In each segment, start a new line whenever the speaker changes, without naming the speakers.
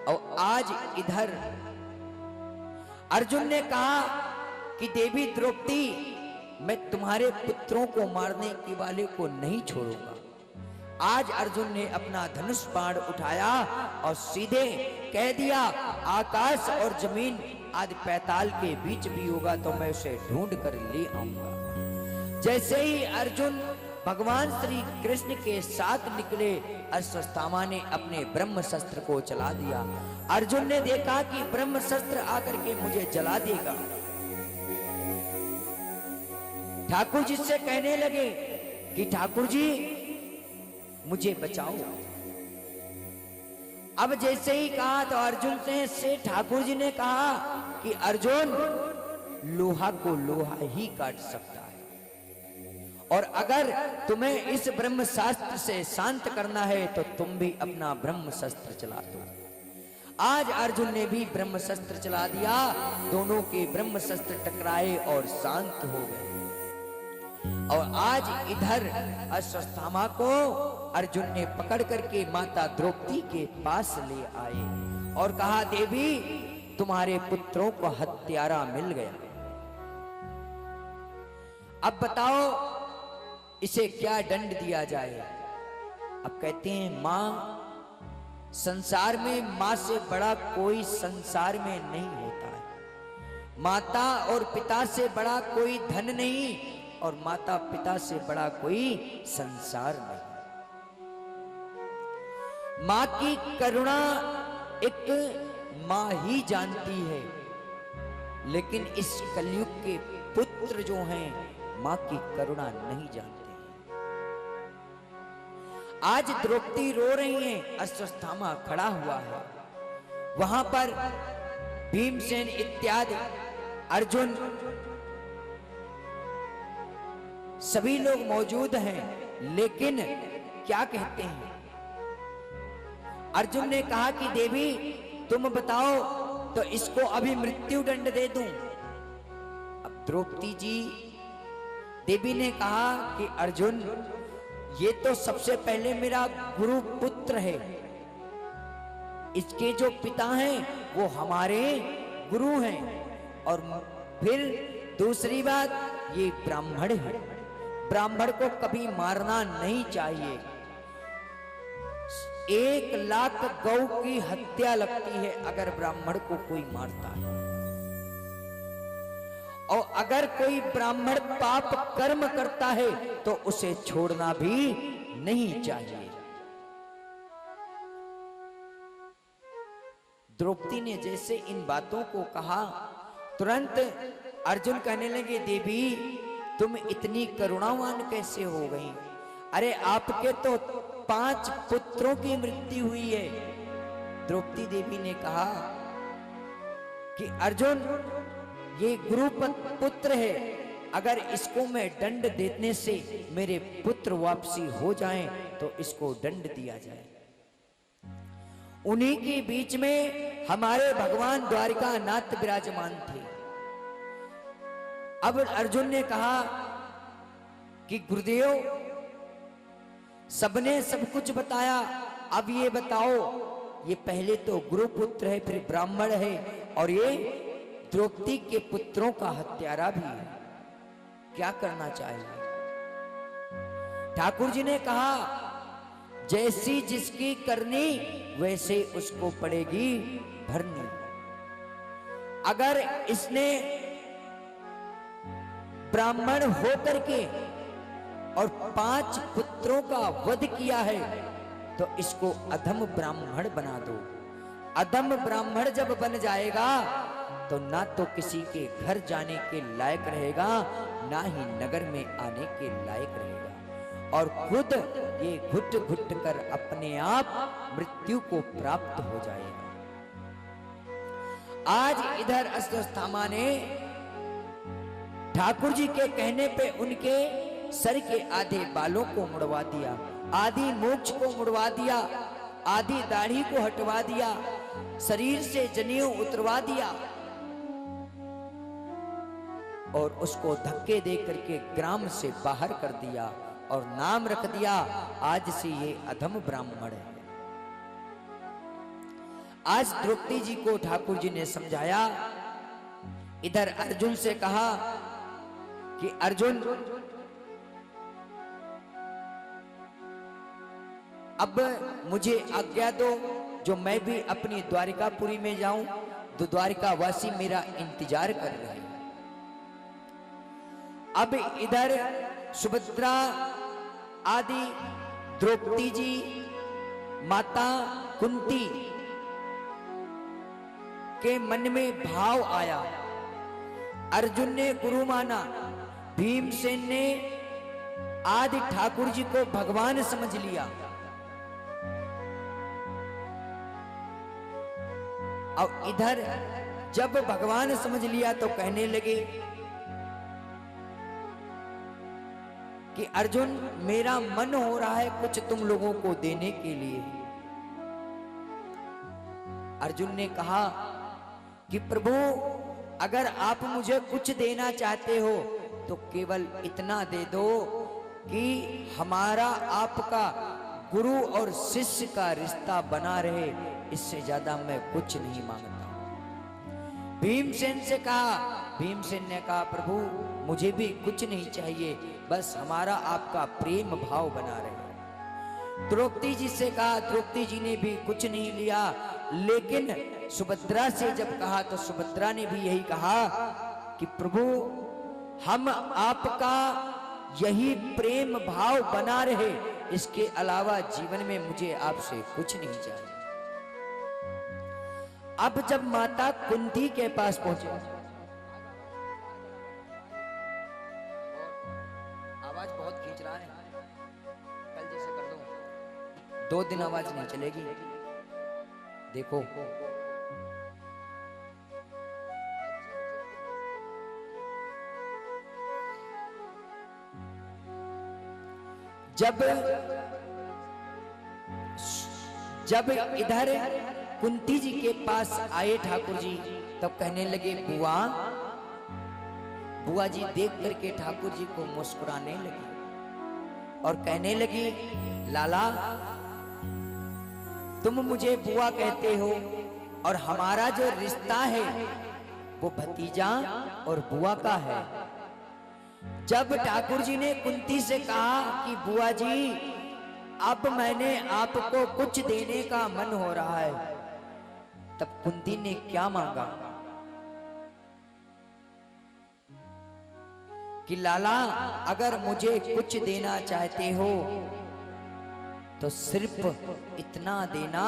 और आज इधर अर्जुन ने कहा कि देवी द्रौपदी, मैं तुम्हारे पुत्रों को मारने के वाले को नहीं छोड़ूंगा। आज अर्जुन ने अपना धनुष बाण उठाया और सीधे कह दिया, आकाश और जमीन आदि पैताल के बीच भी होगा तो मैं उसे ढूंढ कर ले आऊंगा। जैसे ही अर्जुन भगवान श्री कृष्ण के साथ निकले, अश्वत्थामा ने अपने ब्रह्म शस्त्र को चला दिया। अर्जुन ने देखा कि ब्रह्म शस्त्र आकर के मुझे जला देगा। ठाकुर जी से कहने लगे कि ठाकुर जी मुझे बचाओ। अब जैसे ही कहा तो अर्जुन से ठाकुर जी ने कहा कि अर्जुन, लोहा को लोहा ही काट सकता है, और अगर तुम्हें इस ब्रह्म शास्त्र से शांत करना है तो तुम भी अपना ब्रह्म शस्त्र चला दो। आज अर्जुन ने भी ब्रह्म शस्त्र चला दिया। दोनों के ब्रह्म शस्त्र टकराए और शांत हो गए। और आज इधर अश्वत्थामा को अर्जुन ने पकड़ करके माता द्रौपदी के पास ले आए और कहा, देवी तुम्हारे पुत्रों को हत्यारा मिल गया। अब बताओ इसे क्या दंड दिया जाए। अब कहते हैं, मां, संसार में मां से बड़ा कोई संसार में नहीं होता है। माता और पिता से बड़ा कोई धन नहीं, और माता पिता से बड़ा कोई संसार नहीं। मां की करुणा एक मां ही जानती है, लेकिन इस कलयुग के पुत्र जो हैं मां की करुणा नहीं जानते। आज द्रौपदी रो रही है, अश्वत्थामा खड़ा हुआ है। वहां पर भीमसेन इत्यादि, अर्जुन, सभी लोग मौजूद हैं। लेकिन क्या कहते हैं? अर्जुन ने कहा कि देवी तुम बताओ तो इसको अभी मृत्यु दंड दे दूं। अब द्रौपदी जी, देवी ने कहा कि अर्जुन, ये तो सबसे पहले मेरा गुरु पुत्र है। इसके जो पिता हैं वो हमारे गुरु हैं, और फिर दूसरी बात, ये ब्राह्मण है। ब्राह्मण को कभी मारना नहीं चाहिए। 1,00,000 गौ की हत्या लगती है अगर ब्राह्मण को कोई मारता है। और अगर कोई ब्राह्मण पाप कर्म करता है तो उसे छोड़ना भी नहीं चाहिए। द्रौपदी ने जैसे इन बातों को कहा, तुरंत अर्जुन कहने लगे, देवी तुम इतनी करुणावान कैसे हो गई? अरे आपके तो 5 पुत्रों की मृत्यु हुई है। द्रौपदी देवी ने कहा कि अर्जुन, ये गुरु पुत्र है, अगर इसको मैं दंड देने से मेरे पुत्र वापसी हो जाएं तो इसको दंड दिया जाए। उन्हीं के बीच में हमारे भगवान द्वारिका नाथ विराजमान थे। अब अर्जुन ने कहा कि गुरुदेव, सबने सब कुछ बताया, अब ये बताओ, ये पहले तो गुरुपुत्र है, फिर ब्राह्मण है, और ये द्रौपदी के पुत्रों का हत्यारा भी है। क्या करना चाहिए? ठाकुर जी ने कहा, जैसी जिसकी करनी वैसे उसको पड़ेगी भरनी। अगर इसने ब्राह्मण होकर के और 5 पुत्रों का वध किया है तो इसको अधम ब्राह्मण बना दो। अधम ब्राह्मण जब बन जाएगा तो ना तो किसी के घर जाने के लायक रहेगा, ना ही नगर में आने के लायक रहेगा, और खुद ये घुट घुट कर अपने आप मृत्यु को प्राप्त हो जाएगा। आज इधर अश्वत्थामा ने ठाकुर जी के कहने पे उनके सर के आधे बालों को मुड़वा दिया, आधी मूंछ को मुड़वा दिया, आधी दाढ़ी को हटवा दिया, शरीर से जनेऊ उतरवा दिया और उसको धक्के दे करके ग्राम से बाहर कर दिया और नाम रख दिया, आज से ये अधम ब्राह्मण है। आज द्रौपदी जी को ठाकुर जी ने समझाया। इधर अर्जुन से कहा कि अर्जुन, अब मुझे आज्ञा दो, जो मैं भी अपनी द्वारिकापुरी में जाऊं, तो द्वारिकावासी मेरा इंतजार कर रहे हैं। अब इधर सुभद्रा आदि, द्रौपदी जी, माता कुंती के मन में भाव आया। अर्जुन ने गुरु माना, भीमसेन ने आदि ठाकुर जी को भगवान समझ लिया। और इधर जब भगवान समझ लिया तो कहने लगे कि अर्जुन, मेरा मन हो रहा है कुछ तुम लोगों को देने के लिए। अर्जुन ने कहा कि प्रभु, अगर आप मुझे कुछ देना चाहते हो तो केवल इतना दे दो कि हमारा आपका गुरु और शिष्य का रिश्ता बना रहे, इससे ज्यादा मैं कुछ नहीं मांगता। भीमसेन से कहा, भीमसेन ने कहा प्रभु मुझे भी कुछ नहीं चाहिए, बस हमारा आपका प्रेम भाव बना रहे। द्रौपदी जी से कहा, द्रौपदी जी ने भी कुछ नहीं लिया। लेकिन सुभद्रा से जब कहा तो सुभद्रा ने भी यही कहा कि प्रभु हम आपका यही प्रेम भाव बना रहे, इसके अलावा जीवन में मुझे आपसे कुछ नहीं चाहिए। अब जब माता कुंती के पास पहुंचे, आवाज बहुत खींच रहा है, कल जैसे कर दो, 2 दिन आवाज नहीं चलेगी। देखो जब इधर कुंती जी के पास आए ठाकुर जी, तब कहने लगे बुआ, बुआ जी देख करके ठाकुर जी को मुस्कुराने लगी और कहने लगी, लाला तुम मुझे बुआ कहते हो और हमारा जो रिश्ता है वो भतीजा और बुआ का है। जब ठाकुर जी ने कुंती से कहा कि बुआ जी अब मैंने आपको कुछ देने का मन हो रहा है, तब कुंती ने क्या मांगा कि लाला अगर मुझे कुछ देना चाहते हो तो सिर्फ इतना देना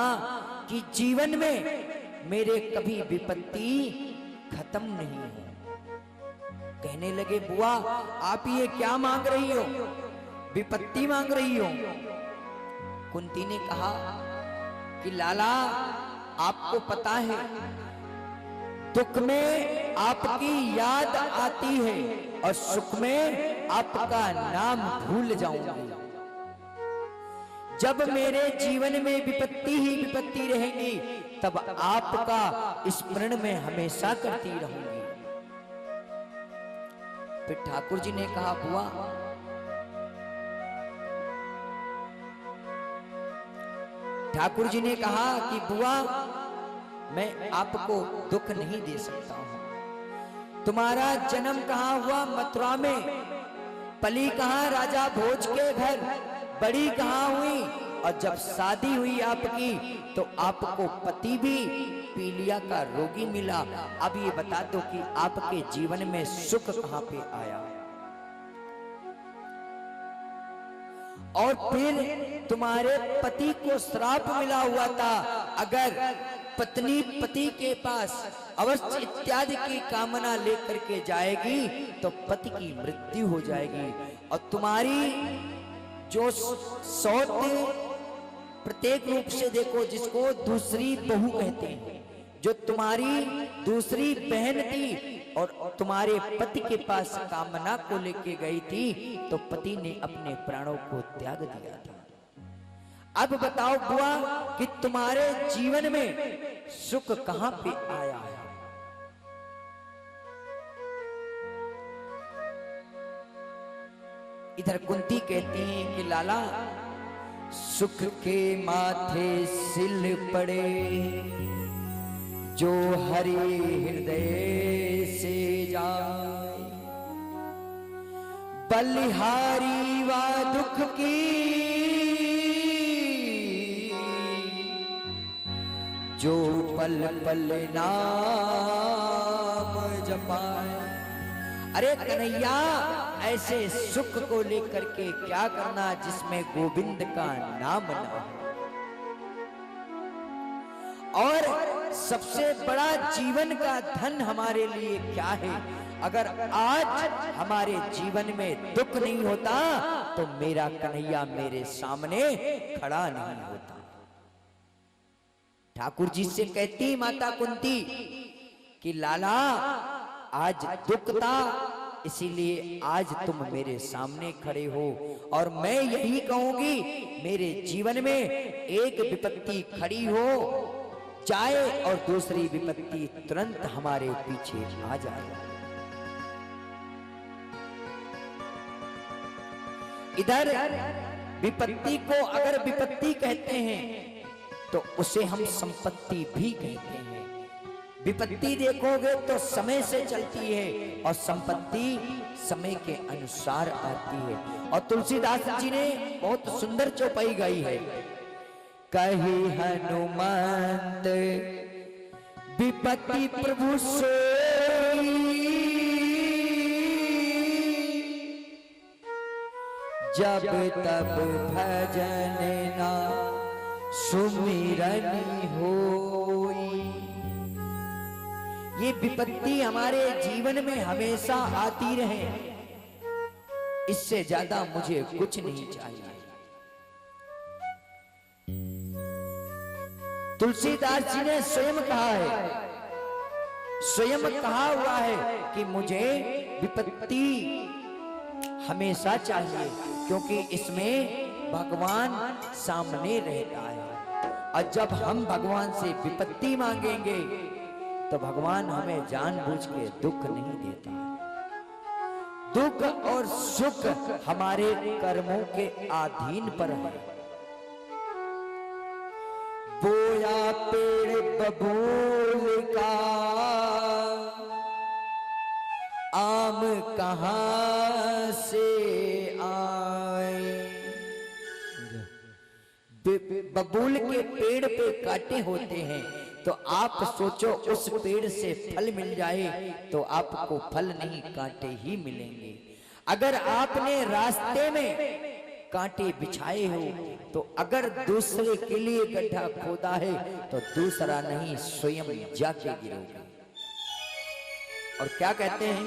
कि जीवन में मेरे कभी विपत्ति खत्म नहीं हो। कहने लगे बुआ आप ये क्या मांग रही हो, विपत्ति मांग रही हो? कुंती ने कहा कि लाला आपको पता है दुख में आपकी याद आती है और सुख में आपका नाम भूल जाऊंगी। जब मेरे जीवन में विपत्ति ही विपत्ति रहेंगी तब आपका स्मरण में हमेशा करती रहूंगी। फिर ठाकुर जी ने कहा बुआ ठाकुर जी ने कहा कि बुआ मैं आपको दुख नहीं दे सकता हूं। तुम्हारा जन्म कहां हुआ? मथुरा में। पली कहां? राजा भोज के घर। बड़ी कहां हुई? और जब शादी हुई आपकी तो आपको पति भी पीलिया का रोगी मिला। अब ये बता दो कि आपके जीवन में सुख कहां पे आया? और फिर तुम्हारे पति को श्राप मिला हुआ था, अगर पत्नी पति के पास अवश्य इत्यादि की कामना लेकर के जाएगी तो पति की मृत्यु हो जाएगी। और तुम्हारी जो सौतेली, प्रत्येक रूप से देखो जिसको दूसरी बहू कहते हैं, जो तुम्हारी दूसरी बहन थी और तुम्हारे पति के पास कामना को लेके गई थी तो पति ने अपने प्राणों को त्याग दिया था। अब बताओ बुआ कि तुम्हारे जीवन में सुख कहां पे आया है? इधर कुंती कहती हैं कि लाला सुख के माथे सिल पड़े, जो हरि हृदय से जाए, बलिहारी वा दुख की जो पल पल नाम जपाए। अरे कन्हैया, ऐसे सुख को लेकर के क्या करना जिसमें गोविंद का नाम ना हो। और सबसे बड़ा जीवन का धन हमारे लिए क्या है? अगर आज हमारे जीवन में दुख नहीं होता तो मेरा कन्हैया मेरे सामने खड़ा नहीं होता। ठाकुर जी से कहती माता कुंती कि लाला, आज दुख था इसीलिए आज तुम मेरे सामने खड़े हो, और मैं यही कहूंगी मेरे जीवन में एक विपत्ति खड़ी हो जाए और दूसरी विपत्ति तुरंत हमारे पीछे आ जाए। इधर विपत्ति को अगर विपत्ति कहते हैं तो उसे हम संपत्ति भी कहते हैं। विपत्ति देखोगे तो समय से चलती है और संपत्ति समय के अनुसार आती है। और तुलसीदास जी ने बहुत सुंदर चौपाई गाई है। कही हनुमंत विपत्ति प्रभु सोई, जब तब भजन ना सुमिरनी होई। ये विपत्ति हमारे जीवन में हमेशा आती रहे, इससे ज्यादा मुझे कुछ नहीं चाहिए। तुलसीदास जी ने स्वयं कहा है, स्वयं कहा हुआ है कि मुझे विपत्ति हमेशा चाहिए, क्योंकि इसमें भगवान सामने रहता है। और जब हम भगवान से विपत्ति मांगेंगे तो भगवान हमें जानबूझ के दुख नहीं देता है। दुख और सुख हमारे कर्मों के अधीन पर है। बोया पेड़ बबूल का आम कहां से आए। बबूल के पेड़ पे कांटे होते हैं, तो आप सोचो उस पेड़ से फल मिल जाए तो आपको फल नहीं कांटे ही मिलेंगे। अगर आपने रास्ते में कांटे बिछाए हो तो अगर दूसरे के लिए गड्ढा खोदा है तो दूसरा नहीं स्वयं जाके गिरोगे। और क्या कहते हैं,